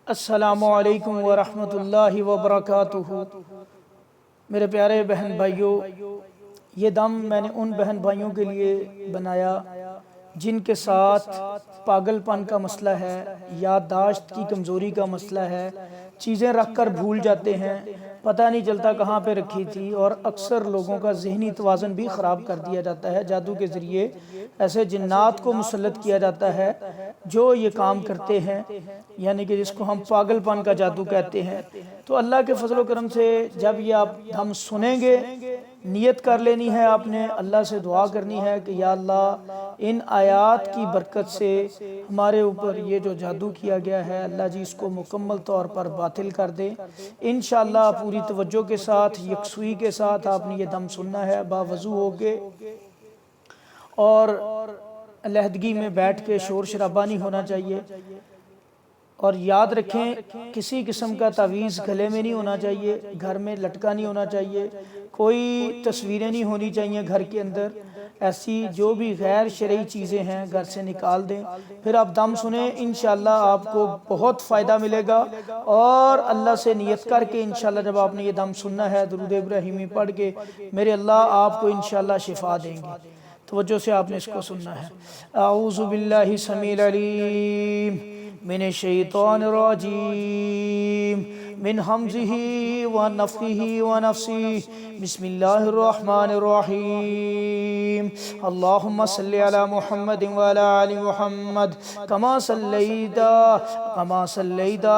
अस्सलामु अलैकुम वरहमतुल्लाहि वबरकातुहू। मेरे प्यारे बहन भाइयों, ये दम मैंने उन बहन भाइयों के लिए बनाया जिनके साथ पागलपन का मसला है, याददाश्त की कमज़ोरी का मसला है, चीज़ें रख कर भूल जाते हैं, पता नहीं चलता कहाँ पे रखी थी, और अक्सर लोगों का ज़हनी तवाज़ुन भी ख़राब कर दिया जाता है। जादू के ज़रिए ऐसे जिन्नात को मुसल्लत किया जाता है जो ये काम करते हैं, यानी कि जिसको हम पागलपन का जादू कहते हैं। तो अल्लाह के फजल व करम से जब ये आप हम सुनेंगे, नियत कर लेनी है आपने, अल्लाह से दुआ करनी है कि या अल्लाह इन आयात की बरकत से हमारे ऊपर ये जो जादू किया गया है, अल्लाह जी इसको मुकम्मल तौर पर बातिल कर दे। इंशाअल्लाह पूरी तवज्जो के साथ, यकसुई के साथ आपने ये दम सुनना है, बावजू होके और अलहदगी में बैठ के, शोर शराबा नहीं होना चाहिए। और याद रखें, किसी किस्म का तावीज़ गले में नहीं होना चाहिए, घर में लटका नहीं होना चाहिए, कोई तस्वीरें नहीं होनी चाहिए घर के अंदर। ऐसी जो भी गैर शरई चीज़ें हैं घर से निकाल दें। फिर आप दम सुने, इंशाअल्लाह आपको बहुत फ़ायदा मिलेगा। और अल्लाह से नियत करके इंशाअल्लाह जब आपने ये दम सुनना है, दुरूद इब्राहिमी पढ़ के, मेरे अल्लाह आपको इंशाअल्लाह शिफा देंगे। तवज्जो से आपने इसको सुनना है। आऊज़ु बिल्लाहि समील अलीम मिनश शैतानिर रजीम मिन हमज़िही व नफ़्ख़िही व नफ़्सिही बिस्मिल्लाहिर रहमानिर रहीम। अल्लाहुम्मा सल्लि अला मुहम्मद व अला आलि मुहम्मद कमा सल्लैता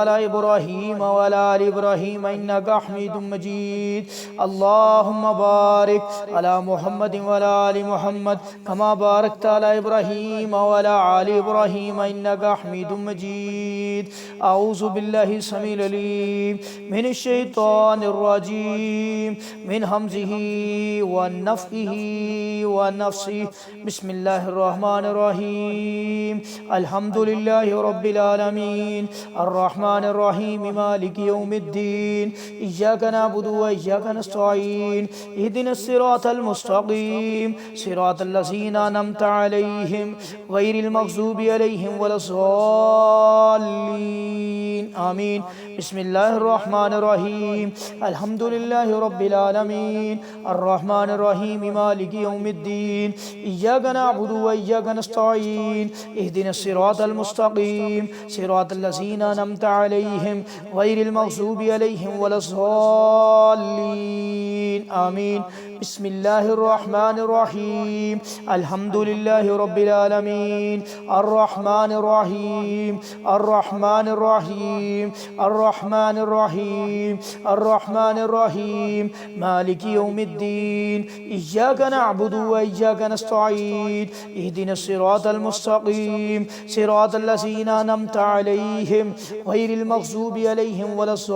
अला इब्राहीम व अला आलि इब्राहीम इन्नका हमीदुम मजीद। अल्लाहुम्मा बारिक अला मुहम्मद व अला आलि मुहम्मद कमा बारकता अला इब्राहीम व अला आलि इब्राहीम इन्नका हमीदुम मजीद। आऊज़ु बिल्लाहि समील अलीम मिनश शैतानिर रजीम मिन हमज़िही व नफ़्ख़िही व नफ़्सिही बिस्मिल्लाहिर रहमानिर रहीम। अल्हम्दुलिल्लाहि रब्बिल आलमीन अर्रहमानिर रहीम मालिकि यौमिद्दीन इय्याका नअबुदु व इय्याका नस्तईन इहदिनस सिरातल मुस्तक़ीम सिरातल लज़ीना अनअमता अलैहिम गैरिल मग़ज़ूबि अलैहिम वलस्सालिन आमीन। बिस्मिल्लाहिर रहमानिर रहीम अल्हम्दुलिल्लाहि रब्बिल आलमीन अर्रहमानिर रहीम मालिकि यौमिद्दीन इय्याका नअबुदु व इय्याका नस्तईन इहदिनस सिरातल मुस्तक़ीम सिरातल लज़ीना अनअमता अलैहिम गैरिल मग़ज़ूबि अलैहिम वलस्सालिन आमीन। बिस्मिल्लाहिर रहमानिर रहीम अल्हम्दुलिल्लाहि रब्बिल आलमीन अर्रहमानिर रहीम अर्रहमानिर रहीम अर्रहमानिर रहीम अर्रहमानिर रहीम मालिकि यौमिद्दीन इय्याका नअबुदु व इय्याका नस्तईन इहदिनस सिरातल मुस्तक़ीम सिरातल लज़ीना अनअमता अलैहिम गैरिल मग़ज़ूबि अलैहिम वलस्सालिन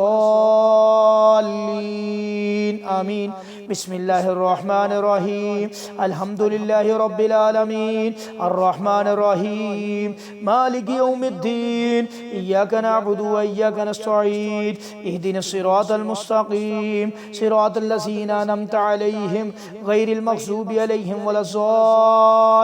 आमीन। बिस्मिल्लाहिर रहमानिर रहीम अल्हम्दुलिल्लाहि रब्बिल आलमीन अर्रहमानिर रहीम मालिकि यौमिद्दीन इय्याका नअबुदु व इय्याका नस्तईन इहदिनस सिरातल मुस्तक़ीम सिरातल लज़ीना अनअमता अलैहिम गैरिल मग़ज़ूबि अलैहिम वलस्सालिन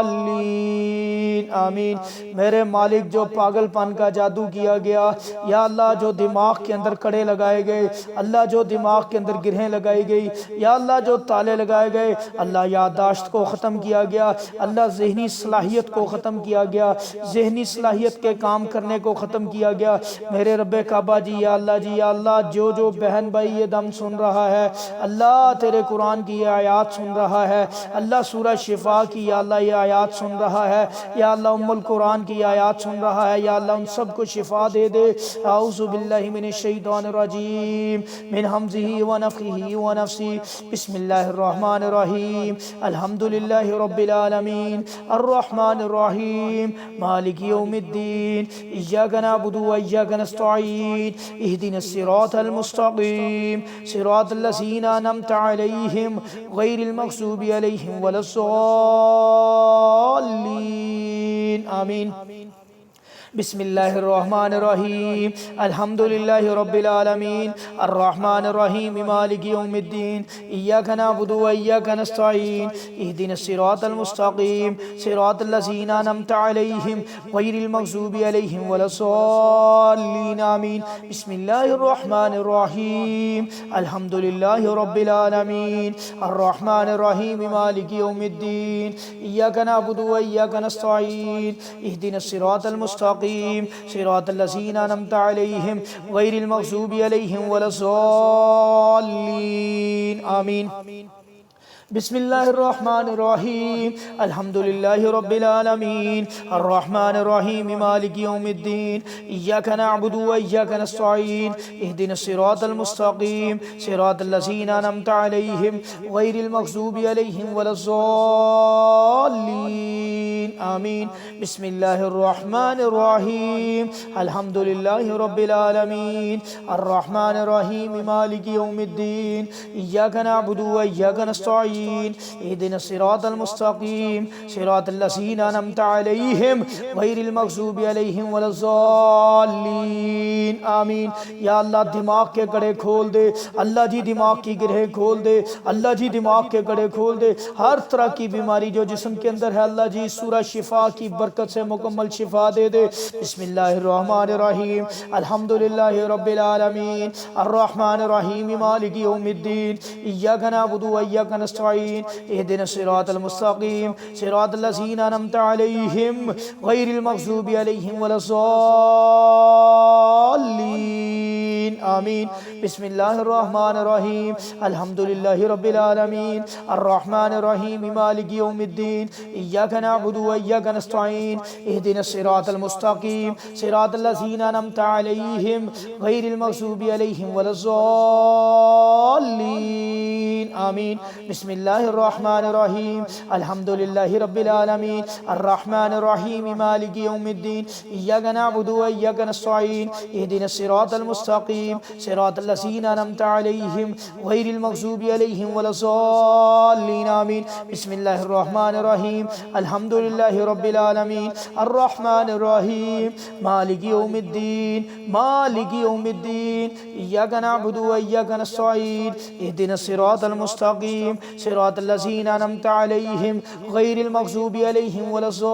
आमीन। मेरे मालिक, जो पागलपन का जादू किया गया, या अल्लाह जो दिमाग के अंदर कड़े लगाए गए, अल्लाह जो दिमाग के अंदर गिरहें लगाई गई, या अल्लाह जो ताले लगाए गए, अल्लाह याददाश्त को ख़त्म किया गया, अल्लाह ज़हनी सलाहियत को ख़त्म किया गया, ज़हनी सलाहियत के काम करने को ख़त्म किया गया। मेरे रब्बे काबा जी, या अल्लाह जी, या अल्लाह जो जो बहन भाई ये दम सुन रहा है, अल्लाह तेरे कुरान की ये आयात सुन रहा है, अल्लाह सूरह शिफा की या अल्लाह ये आयात सुन रहा है, या अल्लाह उम्मुल कुरान की आयात सुन रहा है, या अल्लाह उन सबको शिफा दे दे। आऊज़ु बिल्लाहि मिनश शैतानिर रजीम मिन हमज़िही व नफ़्ख़िही व नफ़्सिही बिस्मिल्लाहिर रहमानिर रहीम अल्हम्दुलिल्लाहि रब्बिल आलमीन अर्रहमानिर रहीम मालिकि यौमिद्दीन इय्याका नअबुदु व इय्याका नस्तईन इहदिनस सिरातल मुस्तक़ीम सिरातल लज़ीना अनअमता अलैहिम गैरिल मग़ज़ूबि अलैहिम वलस्सालिन आमीन। बिस्मिल्लाहिर्रहमानिर्रहीम अल्हम्दुलिल्लाहि रब्बिल आलमीन अर्रहमानिर्रहीम मालिकि यौमिद्दीन इय्याका नअबुदु व इय्याका नस्तईन इहदिनस सिरातल मुस्तकीम सिरातल लज़ीना अनअमता अलैहिम गैरिल मग़ज़ूबि अलैहिम वलस्सॉल्लीन आमीन। बिस्मिल्लाहिर्रहमानिर्रहीम अल्हम्दुलिल्लाहि रब्बिल आलमीन अर्रहमानिर्रहीम मालिकि यौमिद्दीन इय्याका नअबुदु व इय्याका नस्तईन इहदिनस सिरातल मुस्तकीम सिरातल लज़ीना अनअमता अलैहिम गैरिल मग़ज़ूबि अलैहिम वलस्सॉल्लीन आमीन। बिस्मिल्लाहिर्रहमानिर्रहीम अल्हम्दुलिल्लाहि रब्बिल आलमीन अर्रहमानिर्रहीम मालिकि यौमिद्दीन इय्याका नअबुदु व इय्याका नस्तईन इहदिनस सिरातल मुस्तकीम सिरातल लज़ीना अनअमता अलैहिम गैरिल मग़ज़ूबि अलैहिम वलस्सॉल्लीन आमीन। बिस्मिल्लाहिर्रहमानिर्रहीम अल्हम्दुलिल्लाहि रब्बिल आलमीन अर्रहमानिर्रहीम मालिकि यौमिद्दीन इय्याका नअबुदु व इय्याका नस्तईन इहदिनस सिरातल मुस्तकीम सिरातल लज़ीना अनअमता अलैहिम गैरिल मग़ज़ूबि अलैहिम वलस्सॉल्लीन आमीन। या अल्लाह दिमाग के कड़े खोल दे, अल्लाह जी दिमाग की गिरह खोल दे, अल्लाह जी दिमाग के कड़े खोल दे। हर तरह की बीमारी जो जिस्म के अंदर है अल्लाह जी सूरह शिफा की बरकत से मुकम्मल शिफा दे दे। बिस्मिल्लाहिर्रहमानिर्रहीम अल्हम्दुलिल्लाहि रब्बिल आलमीन अर्रहमानिर्रहीम मालिकि यौमिद्दीन इय्याका नअबुदु व इय्याका नस्तईन इहदिनस सिरातल मुस्तकीम सिरातल लज़ीना अनअमता अलैहिम गैरिल मग़ज़ूबि अलैहिम वलस्सॉल्लीन आमीन। बिस्मिल्लाहिर्रहमानिर्रहीम अल्हम्दुलिल्लाहि रब्बिल आलमीन अर्रहमानिर्रहीम मालिकि यौमिद्दीन इय्याका नअबुदु व इय्याका नस्तईन इहदिनस सिरातल मुस्तकीम सिरातल लज़ीना अनअमता अलैहिम गैरिल मग़ज़ूबि अलैहिम वलस्सॉल्लीन आमीन। बिस्मिल्लाहिर्रहमानिर्रहीम अल्हम्दुलिल्लाहि रब्बिल आलमीन अर्रहमानिर्रहीम मालिकि यौमिद्दीन इय्याका नअबुदु व इय्याका नस्तईन इहदिनस सिरातल मुस्तकीम सिरातल लज़ीना अनअमता अलैहिम गैरिल मग़ज़ूबि अलैहिम वलस्सॉल्लीन आमीन। बिस्मिल्लाहिर्रहमानिर्रहीम अल्हम्दुलिल्लाहि रब्बिल आलमीन अर्रहमानिर्रहीम मालिकि यौमिद्दीन इय्याका नअबुदु व इय्याका नस्तईन इहदिनस सिरातल मुस्तकीम सिरातल लज़ीना अनअमता अलैहिम गैरिल मग़ज़ूबि अलैहिम वलस्सॉल्लीन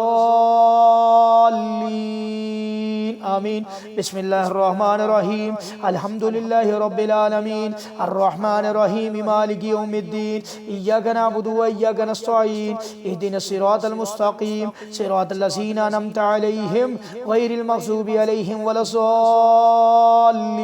आमीन। बिस्मिल्लाहिर्रहमानिर्रहीम अल्हम्दुलिल्लाहि रब्बिल आलमीन अर्रहमानिर्रहीम मालिकि यौमिद्दीन इय्याका नअबुदु व इय्याका नस्तईन इहदिनस सिरातल मुस्तकीम सिरातल लज़ीना अनअमता अलैहिम गैरिल मग़ज़ूबि अलैहिम वलस्सॉल्लीन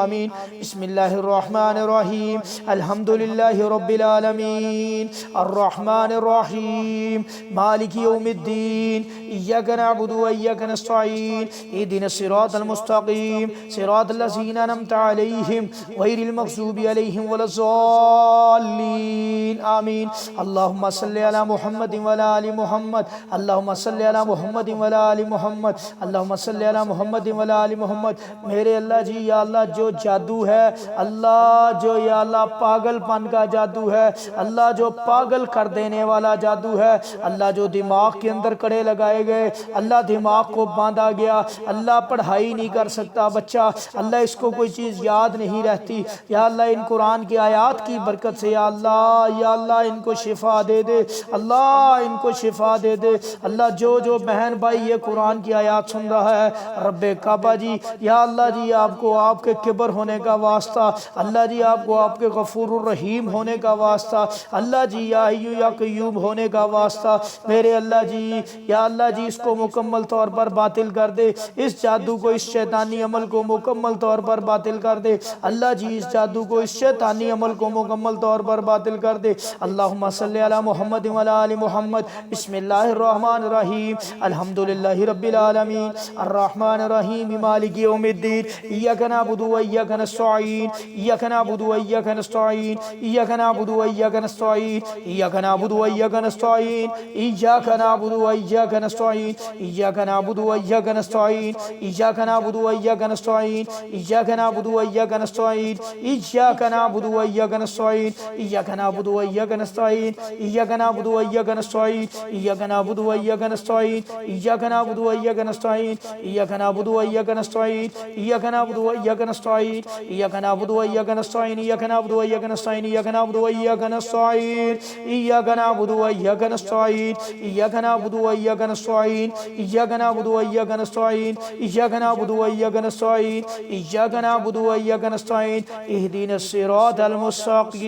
आमीन। बिस्मिल्लाहिर्रहमानिर्रहीम अल्हम्दुलिल्लाहि रब्बिल आलमीन अर्रहमानिर्रहीम मालिकि यौमिद्दीन इय्याका नअबुदु व इय्याका नस्तईन इहदिनस सिरातल मुस्तकीम सिरातल लज़ीना अनअमता अलैहिम गैरिल मग़ज़ूबि अलैहिम वलस्सॉल्लीन आमीन। अल्लाहुम्मा सल्लि अला मुहम्मद व अला आलि मुहम्मद अल्लाहुम्मा सल्लि अला मुहम्मद व अला आलि मुहम्मद अल्लाहुम्मा सल्लि अला मुहम्मद व अला आलि मुहम्मद। मेरे अल्लाह जी या अल्लाह जो जादू है अल्लाह जो या अल्लाह पागलपन का जादू है अल्लाह जो पागल कर देने वाला जादू है अल्लाह जो दिमाग के अंदर कड़े लगाए गए अल्लाह दिमाग को बांधा गया अल्लाह पढ़ाई नहीं कर सकता बच्चा अल्लाह इसको कोई चीज़ याद नहीं रहती या अल्लाह इन कुरान की आयात की बरकत से या अल्लाह इनको शिफा दे दे अल्लाह इनको शिफा दे दे अल्लाह जो बहन भाई ये कुरान की आयात सुन रहा है रब्बे काबा जी या अल्लाह जी आपको आपके किबर होने का वास्ता अल्लाह जी आपको आपके गफूरुर रहीम होने का वास्ता अल्लाह जी या हय्यू या क़य्यूम होने का वास्ता मेरे अल्लाह जी या अल्लाह जी इसको मुकम्मल तौर पर बातिल कर दे इस जादू को इस शैतानी अमल को मुकम्मल तौर पर बातिल कर दे अल्लाह जी इस जादू को इस शैतानी अमल को मुकम्मल तौर पर बातिल कर दे। अल्लाहुम्मा सल्लि अला मुहम्मद व अला आलि मुहम्मद। बिस्मिल्लाहिर्रहमानिर्रहीम अल्हम्दुलिल्लाहि रब्बिल आलमीन अर्रहमानिर्रहीम मालिकि यौमिद्दीन इय्याका नअबुदु व इय्याका नस्तईन इय्याका नअबुदु व इय्याका नस्तईन इय्याका नअबुदु व इय्याका नस्तईन इय्याका नअबुदु व इय्याका नस्तईन इय्याका नअबुदु व इय्याका नस्तईन इय्याका नअबुदु व इय्याका नस्तईन इय्याका नअबुदु व इय्याका नस्तईन इय्याका इय्याका नअबुदु व इय्याका नस्तईन इय्याका नअबुदु व इय्याका नस्तईन इय्याका नअबुदु व इय्याका नस्तईन इय्याका नअबुदु व इय्याका नस्तईन इय्याका नअबुदु व इय्याका नस्तईन इय्याका नअबुदु व इय्याका नस्तईन इय्याका नअबुदु व इय्याका नस्तईन इय्याका नअबुदु व इय्याका नस्तईन इय्याका नअबुदु व इय्याका नस्तईन इय्याका नअबुदु व इय्याका नस्तईन इय्याका नअबुदु व इय्याका नस्तईन इय्याका नअबुदु व इय्याका नस्तईन इय्याका नअबुदु व इय्याका नस्तईन इय्याका नअबुदु व इय्याका नस्तईन इय्याका नअबुदु व इय्याका नस्तईन इय्याका नअबुदु व इय्याका नस्तईन इहदिनस सिरातल मुस्तकीम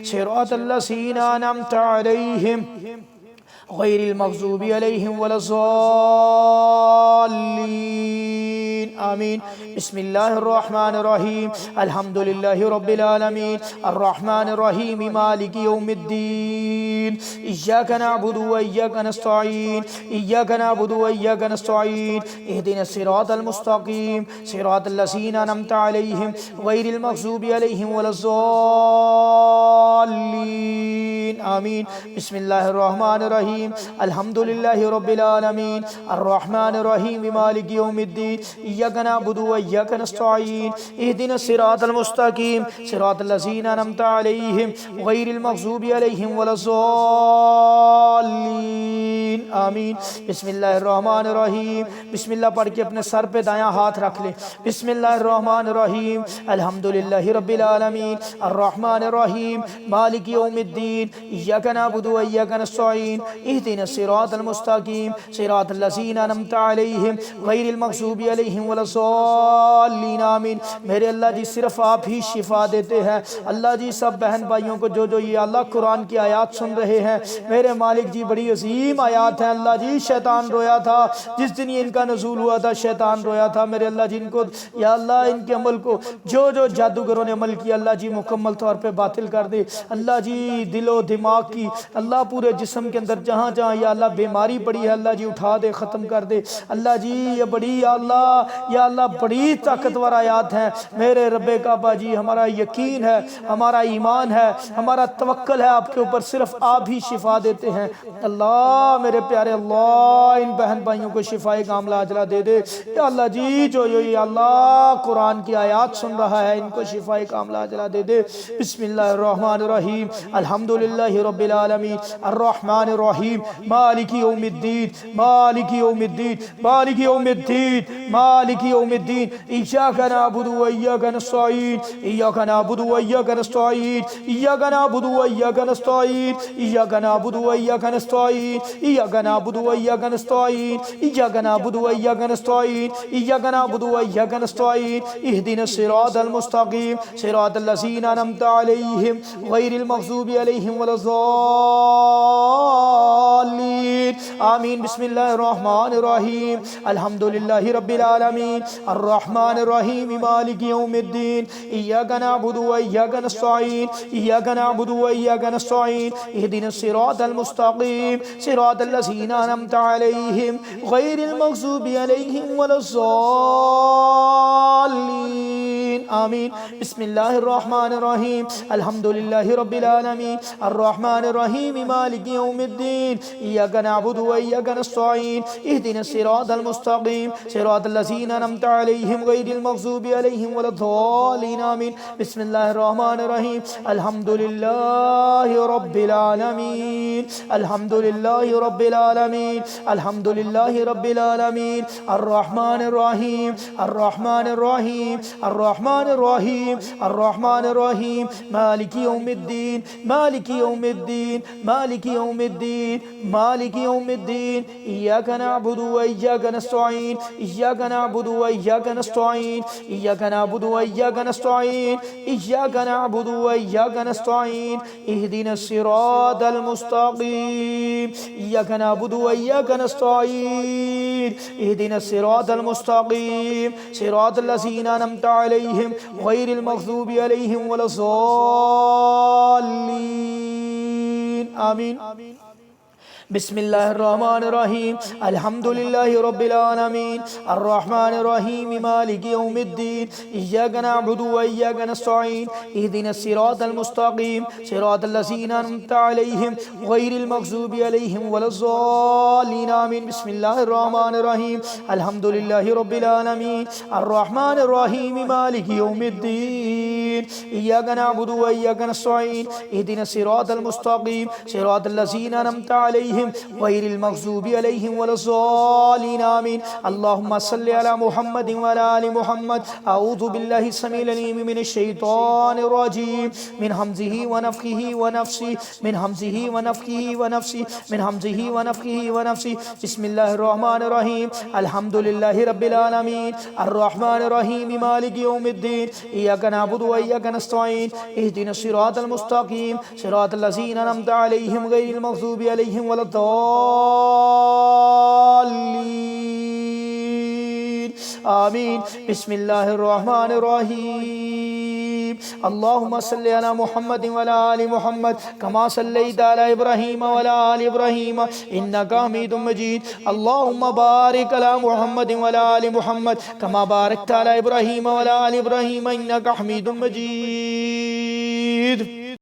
सिरातल लज़ीना अनअमता अलैहिम गैरिल मग़ज़ूबि अलैहिम वलज़्ज़ाल्लीन आमीन। बिस्मिल्लाहिर रहमानिर रहीम अल्हम्दुलिल्लाहि रब्बिल आलमीन अर्रहमानिर रहीम मालिकि यौमिद्दीन इय्याका नअबुदु व इय्याका नस्तईन इय्याका नअबुदु व इय्याका नस्तईन इहदिनस सिरातल मुस्तकीम सिरातल लज़ीना अनअमता अलैहिम गैरिल मग़ज़ूबि अलैहिम वलज़्ज़ाल्लीन आमीन। बिस्मिल्लाहिर रहमानिर रहीम अल्हम्दुलिल्लाहि रब्बिल आलमीन अर्रहमानिर रहीम मालिकि यौमिद्दीन इय्याका नअबुदु व इय्याका नस्तईन इहदिनस सिरातल मुस्तकीम सिरातल लज़ीना अनअमता अलैहिम गैरिल मग़ज़ूबि अलैहिम वलज़्ज़ाल्लीन आमीन। बिस्मिल्लाहिर रहमानिर रहीम बिस्मिल्लाह पढ़ के अपने सर पे दायां हाथ रख ले। बिस्मिल्लाहिर रहमानिर रहीम अल्हम्दुलिल्लाहि रब्बिल आलमीन अर्रहमानिर रहीम मालिकि यौमिद्दीन इय्याका नअबुदु व इय्याका नस्तईन इहदिनस सिरातल मुस्तकीम सिरातल लज़ीना अनअमता अलैहिम गैरिल मग़ज़ूबि अलैहिम वलज़्ज़ाल्लीन आमीन। मेरे अल्लाह जी सिर्फ आप ही शिफा देते हैं। अल्लाह जी सब बहन भाइयों को जो ये अल्लाह कुरान की आयात सुन रहे हैं मेरे मालिक जी बड़ी अजीम आयात हैं। अल्लाह जी शैतान रोया था जिस दिन ये इनका नज़ूल हुआ था, शैतान रोया था। मेरे अल्लाह जी इनको या अल्लाह इनके अमल को जो जादूगरों ने अमल किया अल्लाह जी मुकम्मल तौर पे बातिल कर दे। अल्लाह जी दिलो दिमाग की अल्लाह पूरे जिस्म के अंदर जहाँ जहाँ या अल्लाह बीमारी पड़ी है अल्लाह जी उठा दे, ख़त्म कर दे। अल्लाह जी ये बड़ी या अल्लाह बड़ी ताकतवर आयात हैं। मेरे रब्बे काबा जी हमारा यकीन है, हमारा ईमान है, हमारा तवक्कल है आपके ऊपर, सिर्फ आप ही शिफा देते हैं। अल्लाह मेरे प्यारे अल्लाह इन बहन भाइयों को शिफाए कामला अजला दे दे या अल्लाह जी। जो ये अल्लाह कुरान की आयात सुन रहा है इनको शिफाए कामला अजला दे दे। बिस्मिल्लाहिर रहमानिर रहीम अल्हम्दुलिल्लाहि रब्बिल आलमीन अर्रहमानिर रहीम मालिकि यौमिद्दीन मालिकि यौमिद्दीन मालिकि यौमिद्दीन मालिकि यौमिद्दीन इय्याका नअबुदु व इय्याका नस्तईन इय्याका नअबुदु व इय्याका नस्तईन इय्याका नअबुदु व इय्याका नस्तईन इय्याका नअबुदु व इय्याका नस्तईन इय्याका नअबुदु व इय्याका नस्तईन इय्याका नअबुदु व इय्याका नस्तईन इय्याका नअबुदु व इय्याका नस्तईन इहदिनस सिरातल मुस्तकीम सिरातल लज़ीना अनअमता अलैहिम गैरिल मग़ज़ूबि अलैहिम वलज़्ज़ाल्लीन आमीन। बिस्मिल्लाहिर रहमानिर रहीम अल्हम्दुलिल्लाहि रब्बिल आलमीन अर्रहमानिर रहीम मालिकि यौमिद्दीन इय्याका नअबुदु व इय्याका नस्तईन इय्याका नअबुदु व इय्याका नस्तईन इहदिनस सिरातल मुस्तकीम सिरातल लज़ीना अनअमता अलैहिम गैरिल मग़ज़ूबि अलैहिम वलज़्ज़ाल्लीन आमीन। बिस्मिल्लाहिर रहमानिर रहीम अल्हम्दुलिल्लाहि रब्बिल आलमीन अर्रहमानिर रहीम मालिकि यौमिद्दीन इय्याका नअबुदु व इय्याका नस्तईन इहदिनस सिरातल मुस्तकीम सिरातल लज़ीना अनअमता अलैहिम गैरिल मग़ज़ूबि अलैहिम वलज़्ज़ाल्लीन आमीन। बिस्मिल्लाहिर रहमानिर रहीम अल्हम्दुलिल्लाहि रब्बिल आलमीन अल्हम्दुलिल्लाहि रब्बिल आलमीन अल्हम्दुलिल्लाहि रब्बिल आलमीन अर्रहमानिर रहीम अर्रहमानिर रहीम अर्रहमानिर रहीम अर्रहमानिर रहीम मालिकि यौमिद्दीन मालिकि यौमिद्दीन मालिकि यौमिद्दीन मालिकि यौमिद्दीन इय्याका नअबुदु व इय्याका नस्तईन इय्याका नअबुदु व इय्याका नस्तईन इय्याका नअबुदु व इय्याका नस्तईन इय्याका नअबुदु व इय्याका नस्तईन इहदिनस सिरातल मुस्तकीम इय्याका नअबुदु व इय्याका नस्तईन इहदिनस सिरातल मुस्तकीम सिरातल लज़ीना अनअमता अलैहिम गैरिल मग़ज़ूबि अलैहिम वलज़्ज़ाल्लीन आमीन। बिस्मिल्लाहिर्रहमानिर्रहीम अल्हम्दुलिल्लाहि रब्बिल आलमीन अर्रहमानिर्रहीम मालिकि यौमिद्दीन इय्याका नअबुदु व इय्याका नस्तईन इहदिनस सिरातल मुस्तकीम सिरातल लज़ीना अनअमता अलैहिम गैरिल मग़ज़ूबि अलैहिम वलज़्ज़ालिन आमीन। बिस्मिल्लाहिर्रहमानिर्रहीम अल्हम्दुलिल्लाहि रब्बिल आलमीन अर्रहमानिर्रहीम मालिकि यौमिद्दीन इय्याका नअबुदु व इय्याका नस्तईन इहदिनस सिरातल मुस्तकीम सिरातल लज़ीना अनअमता अलैहिम गैरिल मग़ज़ूबि अलैहिम वलज़्ज़ालिन आमीन। अल्लाहुम्मा सल्लि अला मुहम्मद व अला आलि मुहम्मद। अऊज़ु बिल्लाहि समील अलीम मिनश शैतानिर रजीम मिन हमज़िही व नफ़ख़िही व नफ़्सी मिन हमज़िही व नफ़ख़िही व नफ़्सी मिन हमज़िही व नफ़ख़िही व नफ़्सी। बिस्मिल्लाहिर रहमानिर रहीम अल्हम्दुलिल्लाहि रब्बिल आलमीन अर्रहमानिर रहीम मालिकि यौमिद्दीन इय्याका नअबुदु व इय्याका नस्तईन इहदिनस सिरातल मुस्तकीम सिरातल लज़ीना अनअमता अलैहिम गैरिल मग़ज़ूबि अलैहिम वलद्दाल्लीन आमीन। बिस्मिल्लाहिर्रहमानिर्रहीम अल्लाहुम्मा सल्लि अला मुहम्मद व अला आलि मुहम्मद कमा सल्लैता अला इब्राहीम व अला आलि इब्राहीम इन्नका हमीदुम मजीद। अल्लाहुम्मा बारिक अला मुहम्मद व अला आलि मुहम्मद कमा बारकता अला इब्राहीम व अला आलि इब्राहीम इन्नका हमीदुम मजीद।